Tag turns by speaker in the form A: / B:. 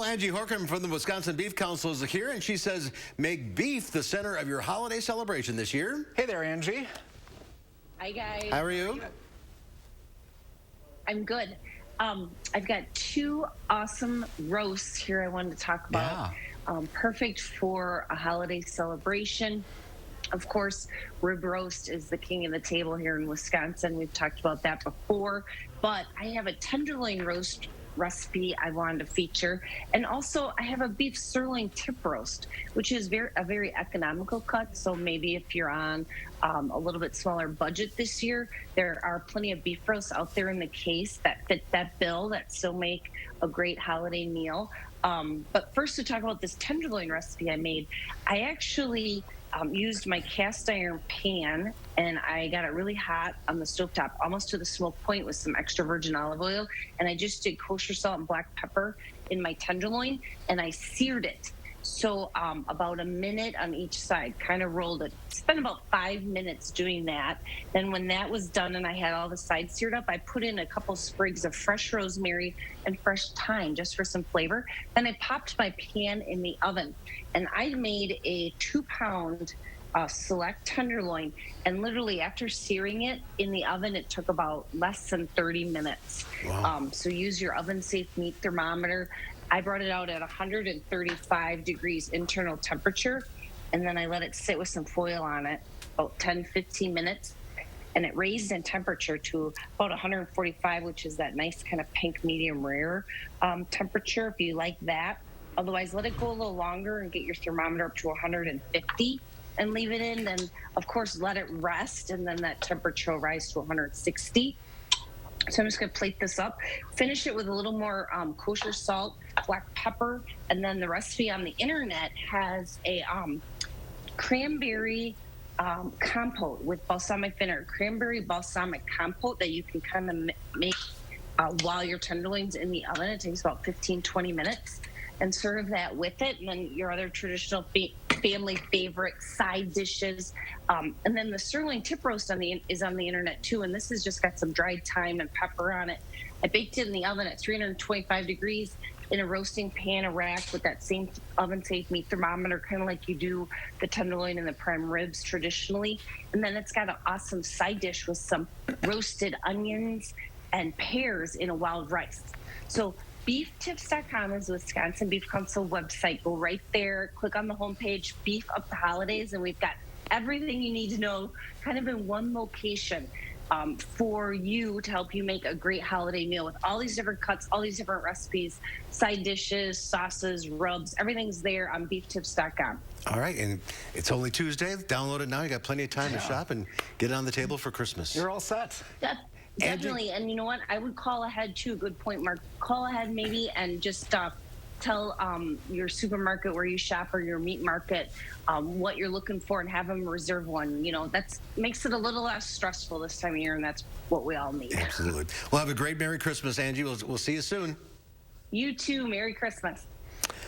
A: Angie Horkin from the Wisconsin Beef Council is here, and she says make beef the center of your holiday celebration this year.
B: Hey there, Angie.
C: Hi, guys.
A: How are you?
C: I'm good. I've got two awesome roasts here I wanted to talk about. Perfect for a holiday celebration. Of course, rib roast is the king of the table here in Wisconsin. We've talked about that before, but I have a tenderloin roast recipe I wanted to feature. And also I have a beef sirloin tip roast, which is a very economical cut. So maybe if you're on a little bit smaller budget this year, there are plenty of beef roasts out there in the case that fit that bill that still make a great holiday meal. But first, to talk about this tenderloin recipe I made, I actually used my cast iron pan and I got it really hot on the stovetop, almost to the smoke point with some extra virgin olive oil. And I just did kosher salt and black pepper in my tenderloin and I seared it. So about a minute on each side, kind of rolled it. Spent about 5 minutes doing that. Then when that was done and I had all the sides seared up, I put in a couple sprigs of fresh rosemary and fresh thyme just for some flavor. Then I popped my pan in the oven and I made a 2-pound select tenderloin. And literally after searing it in the oven, it took about less than 30 minutes.
A: Wow.
C: So use your oven safe meat thermometer. I brought it out at 135 degrees internal temperature, and then I let it sit with some foil on it about 10-15 minutes, and it raised in temperature to about 145, which is that nice kind of pink medium rare temperature if you like that. Otherwise, let it go a little longer and get your thermometer up to 150 and leave it in. Then, of course, let it rest, and then that temperature will rise to 160. So I'm just going to plate this up, finish it with a little more kosher salt, black pepper, and then the recipe on the internet has a cranberry compote with balsamic vinegar, cranberry balsamic compote that you can kind of make while your tenderloin's in the oven. It takes about 15-20 minutes, and serve that with it, and then your other traditional family favorite side dishes. And then the sirloin tip roast is on the internet too, and this has just got some dried thyme and pepper on it. I baked it in the oven at 325 degrees in a roasting pan, a rack with that same oven safe meat thermometer, kind of like you do the tenderloin and the prime ribs traditionally. And then it's got an awesome side dish with some roasted onions and pears in a wild rice. So beeftips.com is the Wisconsin Beef Council website. Go right there, click on the homepage, Beef Up the Holidays, and we've got everything you need to know kind of in one location for you to help you make a great holiday meal with all these different cuts, all these different recipes, side dishes, sauces, rubs. Everything's there on beeftips.com.
A: All right, and it's only Tuesday. Download it now. You got plenty of time to shop and get it on the table for Christmas.
B: You're all set.
C: Definitely. And you know what? I would call ahead too. Good point, Mark. Call ahead maybe and just tell your supermarket where you shop or your meat market what you're looking for and have them reserve one. You know, that makes it a little less stressful this time of year, and that's what we all need.
A: Absolutely. Well, have a great Merry Christmas, Angie. We'll see you soon.
C: You too. Merry Christmas.